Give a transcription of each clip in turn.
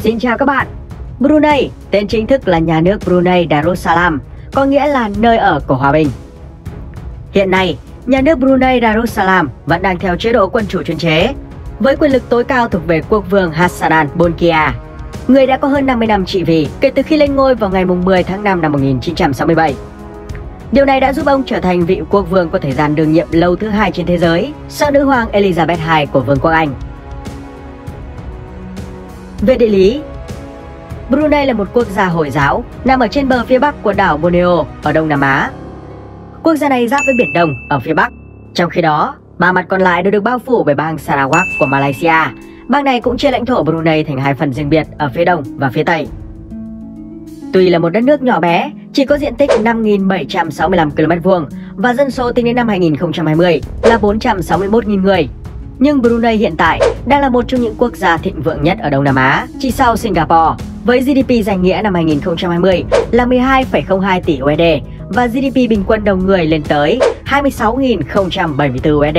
Xin chào các bạn. Brunei, tên chính thức là nhà nước Brunei Darussalam, có nghĩa là nơi ở của hòa bình. Hiện nay, nhà nước Brunei Darussalam vẫn đang theo chế độ quân chủ chuyên chế, với quyền lực tối cao thuộc về quốc vương Hassanan Bolkiah, người đã có hơn 50 năm trị vì kể từ khi lên ngôi vào ngày 10 tháng 5 năm 1967. Điều này đã giúp ông trở thành vị quốc vương có thời gian đương nhiệm lâu thứ hai trên thế giới, sau nữ hoàng Elizabeth II của Vương quốc Anh. Về địa lý, Brunei là một quốc gia Hồi giáo nằm ở trên bờ phía bắc của đảo Borneo ở Đông Nam Á. Quốc gia này giáp với Biển Đông ở phía bắc. Trong khi đó, ba mặt còn lại đều được bao phủ bởi bang Sarawak của Malaysia. Bang này cũng chia lãnh thổ Brunei thành hai phần riêng biệt ở phía đông và phía tây. Tuy là một đất nước nhỏ bé, chỉ có diện tích 5.765 km² và dân số tính đến năm 2020 là 461.000 người. Nhưng Brunei hiện tại đang là một trong những quốc gia thịnh vượng nhất ở Đông Nam Á, chỉ sau Singapore, với GDP danh nghĩa năm 2020 là 12,02 tỷ USD và GDP bình quân đầu người lên tới 26.074 USD.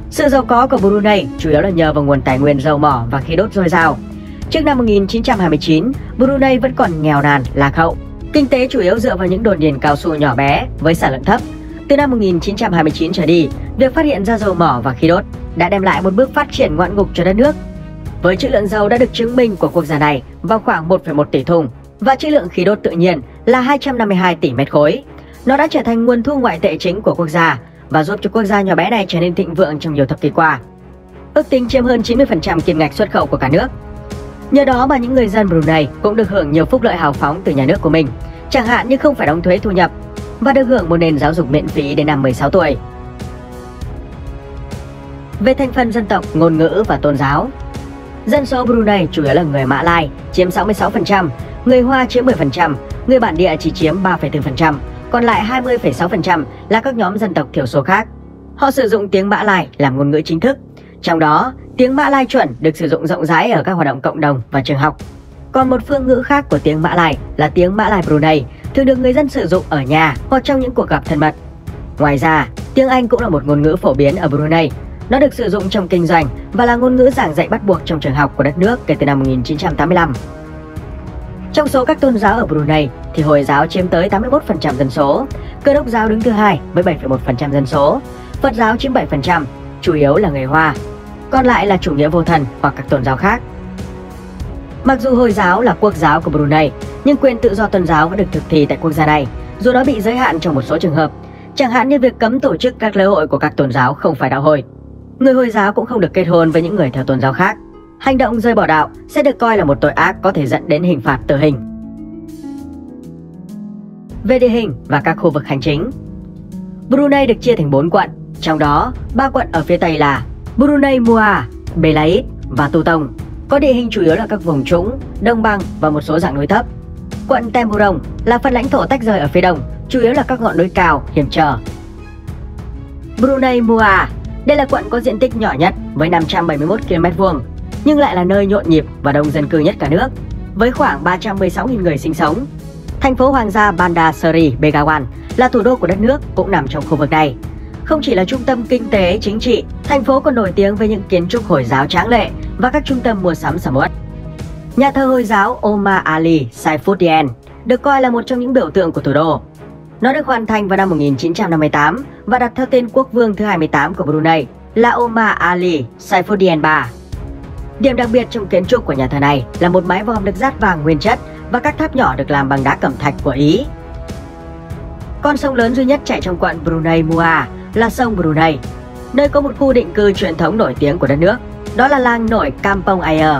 Sự giàu có của Brunei chủ yếu là nhờ vào nguồn tài nguyên dầu mỏ và khí đốt dồi dào. Trước năm 1929, Brunei vẫn còn nghèo nàn, lạc hậu. Kinh tế chủ yếu dựa vào những đồn điền cao su nhỏ bé với sản lượng thấp. Từ năm 1929 trở đi, việc phát hiện ra dầu mỏ và khí đốt đã đem lại một bước phát triển ngoạn mục cho đất nước. Với trữ lượng dầu đã được chứng minh của quốc gia này vào khoảng 1,1 tỷ thùng và trữ lượng khí đốt tự nhiên là 252 tỷ mét khối, nó đã trở thành nguồn thu ngoại tệ chính của quốc gia và giúp cho quốc gia nhỏ bé này trở nên thịnh vượng trong nhiều thập kỷ qua, ước tính chiếm hơn 90% kim ngạch xuất khẩu của cả nước. Nhờ đó mà những người dân Brunei cũng được hưởng nhiều phúc lợi hào phóng từ nhà nước của mình, chẳng hạn như không phải đóng thuế thu nhập và được hưởng một nền giáo dục miễn phí đến năm 16 tuổi. Về thành phần dân tộc, ngôn ngữ và tôn giáo, dân số Brunei chủ yếu là người Mã Lai chiếm 66%, người Hoa chiếm 10%, người bản địa chỉ chiếm 3,4%, còn lại 20,6% là các nhóm dân tộc thiểu số khác. Họ sử dụng tiếng Mã Lai làm ngôn ngữ chính thức, trong đó tiếng Mã Lai chuẩn được sử dụng rộng rãi ở các hoạt động cộng đồng và trường học. Còn một phương ngữ khác của tiếng Mã Lai là tiếng Mã Lai Brunei, thường được người dân sử dụng ở nhà hoặc trong những cuộc gặp thân mật. Ngoài ra, tiếng Anh cũng là một ngôn ngữ phổ biến ở Brunei. Nó được sử dụng trong kinh doanh và là ngôn ngữ giảng dạy bắt buộc trong trường học của đất nước kể từ năm 1985. Trong số các tôn giáo ở Brunei thì Hồi giáo chiếm tới 81% dân số, Cơ đốc giáo đứng thứ hai với 7,1% dân số, Phật giáo chiếm 7%, chủ yếu là người Hoa, còn lại là chủ nghĩa vô thần hoặc các tôn giáo khác. Mặc dù Hồi giáo là quốc giáo của Brunei, nhưng quyền tự do tôn giáo vẫn được thực thi tại quốc gia này, dù nó bị giới hạn trong một số trường hợp, chẳng hạn như việc cấm tổ chức các lễ hội của các tôn giáo không phải đạo Hồi. Người Hồi giáo cũng không được kết hôn với những người theo tôn giáo khác. Hành động rời bỏ đạo sẽ được coi là một tội ác có thể dẫn đến hình phạt tử hình. Về địa hình và các khu vực hành chính, Brunei được chia thành 4 quận, trong đó 3 quận ở phía tây là Brunei Mua, Belait và Tu Tông, có địa hình chủ yếu là các vùng trũng, đồng bằng và một số dạng núi thấp. Quận Temurong là phần lãnh thổ tách rời ở phía đông, chủ yếu là các ngọn núi cao, hiểm trở. Brunei Mua, đây là quận có diện tích nhỏ nhất với 571 km², nhưng lại là nơi nhộn nhịp và đông dân cư nhất cả nước, với khoảng 316.000 người sinh sống. Thành phố Hoàng gia Bandar Seri Begawan là thủ đô của đất nước cũng nằm trong khu vực này. Không chỉ là trung tâm kinh tế, chính trị, thành phố còn nổi tiếng với những kiến trúc Hồi giáo tráng lệ và các trung tâm mua sắm sầm uất. Nhà thờ Hồi giáo Omar Ali Saifuddin được coi là một trong những biểu tượng của thủ đô. Nó được hoàn thành vào năm 1958 và đặt theo tên quốc vương thứ 28 của Brunei là Omar Ali Saifuddin III. Điểm đặc biệt trong kiến trúc của nhà thờ này là một mái vòm được dát vàng nguyên chất và các tháp nhỏ được làm bằng đá cẩm thạch của Ý. Con sông lớn duy nhất chảy trong quận Brunei Mua là sông Brunei, nơi có một khu định cư truyền thống nổi tiếng của đất nước, đó là làng nổi Kampong Ayer.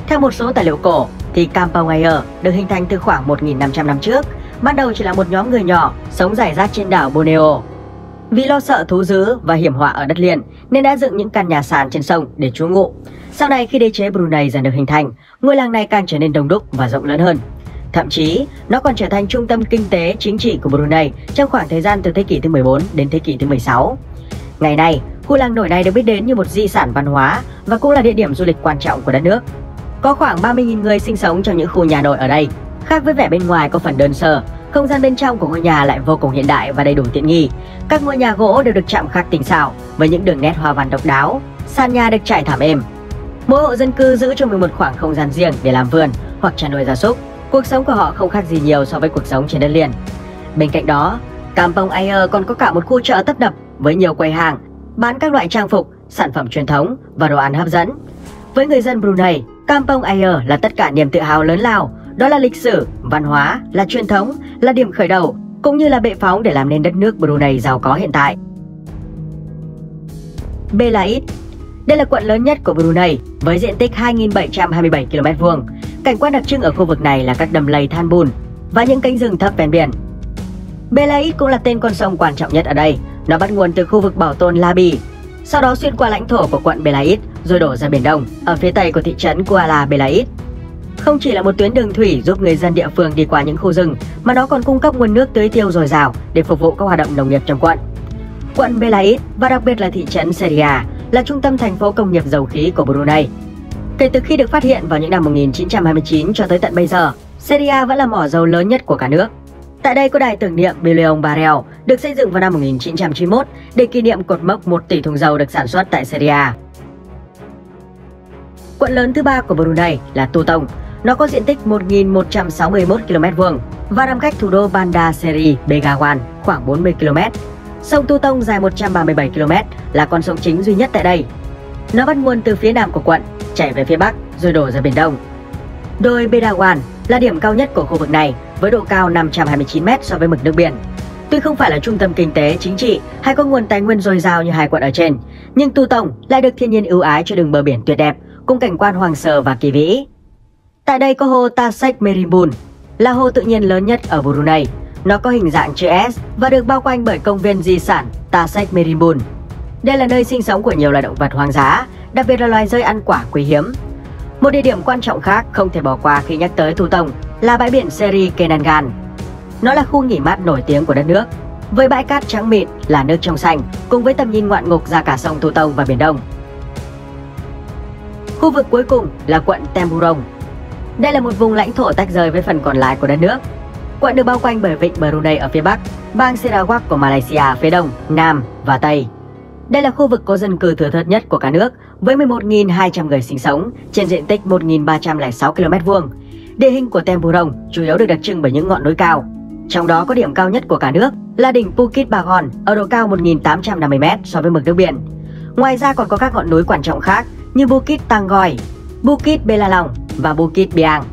Theo một số tài liệu cổ thì Kampong Ayer được hình thành từ khoảng 1.500 năm trước, ban đầu chỉ là một nhóm người nhỏ sống rải rác trên đảo Borneo. Vì lo sợ thú dữ và hiểm họa ở đất liền nên đã dựng những căn nhà sàn trên sông để trú ngụ. Sau này khi đế chế Brunei dần được hình thành, ngôi làng này càng trở nên đông đúc và rộng lớn hơn. Thậm chí, nó còn trở thành trung tâm kinh tế, chính trị của Brunei trong khoảng thời gian từ thế kỷ thứ 14 đến thế kỷ thứ 16. Ngày nay, khu làng nổi này được biết đến như một di sản văn hóa và cũng là địa điểm du lịch quan trọng của đất nước. Có khoảng 30.000 người sinh sống trong những khu nhà nổi ở đây. Khác với vẻ bên ngoài có phần đơn sơ, không gian bên trong của ngôi nhà lại vô cùng hiện đại và đầy đủ tiện nghi. Các ngôi nhà gỗ đều được chạm khắc tinh xảo với những đường nét hoa văn độc đáo. Sàn nhà được trải thảm êm. Mỗi hộ dân cư giữ cho mình một khoảng không gian riêng để làm vườn hoặc chăn nuôi gia súc. Cuộc sống của họ không khác gì nhiều so với cuộc sống trên đất liền. Bên cạnh đó, Kampong Ayer còn có cả một khu chợ tấp nập với nhiều quầy hàng bán các loại trang phục, sản phẩm truyền thống và đồ ăn hấp dẫn. Với người dân Brunei, Kampong Ayer là tất cả niềm tự hào lớn lao. Đó là lịch sử, văn hóa, là truyền thống, là điểm khởi đầu, cũng như là bệ phóng để làm nên đất nước Brunei giàu có hiện tại. Belait. Đây là quận lớn nhất của Brunei với diện tích 2.727 km². Cảnh quan đặc trưng ở khu vực này là các đầm lầy than bùn và những cánh rừng thấp ven biển. Belait cũng là tên con sông quan trọng nhất ở đây. Nó bắt nguồn từ khu vực bảo tồn Labi, sau đó xuyên qua lãnh thổ của quận Belait rồi đổ ra Biển Đông ở phía tây của thị trấn Kuala Belait. Không chỉ là một tuyến đường thủy giúp người dân địa phương đi qua những khu rừng, mà nó còn cung cấp nguồn nước tưới tiêu dồi dào để phục vụ các hoạt động nông nghiệp trong quận. Quận Belait và đặc biệt là thị trấn Seria là trung tâm thành phố công nghiệp dầu khí của Brunei. Kể từ khi được phát hiện vào những năm 1929 cho tới tận bây giờ, Seria vẫn là mỏ dầu lớn nhất của cả nước. Tại đây có đài tưởng niệm Billion Barrel được xây dựng vào năm 1991 để kỷ niệm cột mốc 1 tỷ thùng dầu được sản xuất tại Seria. Quận lớn thứ ba của Brunei là Tutong. Nó có diện tích 1.161 km² và nằm cách thủ đô Bandar Seri Begawan khoảng 40 km. Sông Tutong dài 137 km là con sông chính duy nhất tại đây. Nó bắt nguồn từ phía nam của quận, chảy về phía bắc rồi đổ ra Biển Đông. Đồi Begawan là điểm cao nhất của khu vực này với độ cao 529 m so với mực nước biển. Tuy không phải là trung tâm kinh tế, chính trị hay có nguồn tài nguyên dồi dào như hai quận ở trên, nhưng Tutong lại được thiên nhiên ưu ái cho đường bờ biển tuyệt đẹp cùng cảnh quan hoang sơ và kỳ vĩ. Tại đây có hồ Tasek Merimbun, là hồ tự nhiên lớn nhất ở Brunei. Nó có hình dạng chữ S và được bao quanh bởi công viên di sản Tasek Merimbun. Đây là nơi sinh sống của nhiều loài động vật hoang dã, đặc biệt là loài dơi ăn quả quý hiếm. Một địa điểm quan trọng khác không thể bỏ qua khi nhắc tới Tutong là bãi biển Seri Kenangan. Nó là khu nghỉ mát nổi tiếng của đất nước, với bãi cát trắng mịn là nước trong xanh cùng với tầm nhìn ngoạn mục ra cả sông Tutong và Biển Đông. Khu vực cuối cùng là quận Temburong. Đây là một vùng lãnh thổ tách rời với phần còn lại của đất nước. Quận được bao quanh bởi vịnh Brunei ở phía bắc, bang Sarawak của Malaysia phía đông, nam và tây. Đây là khu vực có dân cư thưa thớt nhất của cả nước với 11.200 người sinh sống trên diện tích 1.306 km². Địa hình của Temburong chủ yếu được đặc trưng bởi những ngọn núi cao. Trong đó có điểm cao nhất của cả nước là đỉnh Bukit Bagon ở độ cao 1.850 m so với mực nước biển. Ngoài ra còn có các ngọn núi quan trọng khác như Bukit Tangoi, Bukit Belalong và Bukit Biang.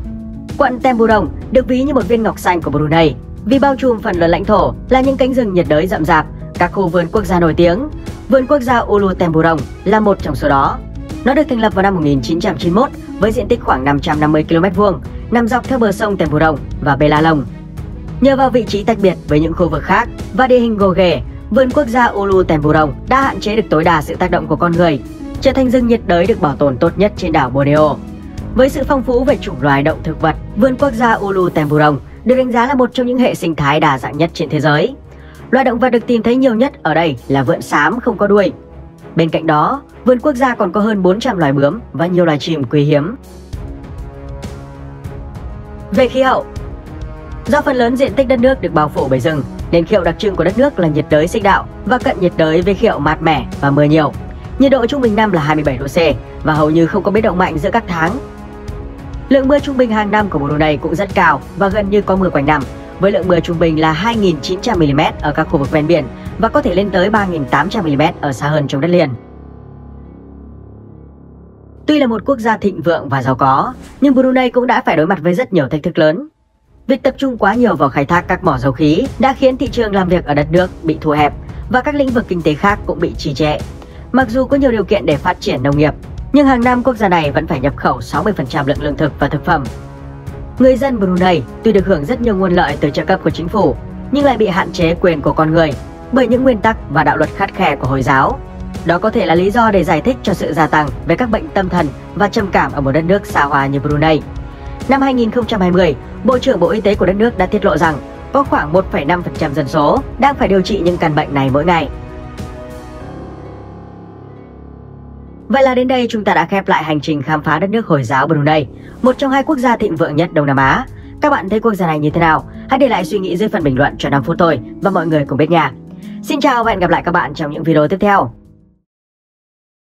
Quận Temburong được ví như một viên ngọc xanh của Brunei vì bao trùm phần lớn lãnh thổ là những cánh rừng nhiệt đới rậm rạp, các khu vườn quốc gia nổi tiếng. Vườn quốc gia Ulu Temburong là một trong số đó. Nó được thành lập vào năm 1991 với diện tích khoảng 550 km², nằm dọc theo bờ sông Temburong và Belalong. Nhờ vào vị trí tách biệt với những khu vực khác và địa hình gồ ghề, vườn quốc gia Ulu Temburong đã hạn chế được tối đa sự tác động của con người, trở thành rừng nhiệt đới được bảo tồn tốt nhất trên đảo Borneo. Với sự phong phú về chủng loài động thực vật, vườn quốc gia Ulu Temburong được đánh giá là một trong những hệ sinh thái đa dạng nhất trên thế giới. Loài động vật được tìm thấy nhiều nhất ở đây là vượn xám không có đuôi. Bên cạnh đó, vườn quốc gia còn có hơn 400 loài bướm và nhiều loài chim quý hiếm. Về khí hậu, do phần lớn diện tích đất nước được bao phủ bởi rừng, nên khí hậu đặc trưng của đất nước là nhiệt đới xích đạo và cận nhiệt đới với khí hậu mát mẻ và mưa nhiều. Nhiệt độ trung bình năm là 27 độ C và hầu như không có biến động mạnh giữa các tháng. Lượng mưa trung bình hàng năm của Brunei cũng rất cao và gần như có mưa quanh năm, với lượng mưa trung bình là 2.900 mm ở các khu vực ven biển và có thể lên tới 3.800 mm ở xa hơn trong đất liền. Tuy là một quốc gia thịnh vượng và giàu có, nhưng Brunei cũng đã phải đối mặt với rất nhiều thách thức lớn. Việc tập trung quá nhiều vào khai thác các mỏ dầu khí đã khiến thị trường làm việc ở đất nước bị thu hẹp và các lĩnh vực kinh tế khác cũng bị trì trệ. Mặc dù có nhiều điều kiện để phát triển nông nghiệp, nhưng hàng năm quốc gia này vẫn phải nhập khẩu 60% lượng lương thực và thực phẩm. Người dân Brunei tuy được hưởng rất nhiều nguồn lợi từ trợ cấp của chính phủ, nhưng lại bị hạn chế quyền của con người bởi những nguyên tắc và đạo luật khắt khe của Hồi giáo. Đó có thể là lý do để giải thích cho sự gia tăng về các bệnh tâm thần và trầm cảm ở một đất nước xa hoa như Brunei. Năm 2020, Bộ trưởng Bộ Y tế của đất nước đã tiết lộ rằng có khoảng 1,5% dân số đang phải điều trị những căn bệnh này mỗi ngày. Vậy là đến đây chúng ta đã khép lại hành trình khám phá đất nước Hồi giáo Brunei, một trong hai quốc gia thịnh vượng nhất Đông Nam Á. Các bạn thấy quốc gia này như thế nào? Hãy để lại suy nghĩ dưới phần bình luận cho 5 phút thôi và mọi người cùng biết nha. Xin chào và hẹn gặp lại các bạn trong những video tiếp theo.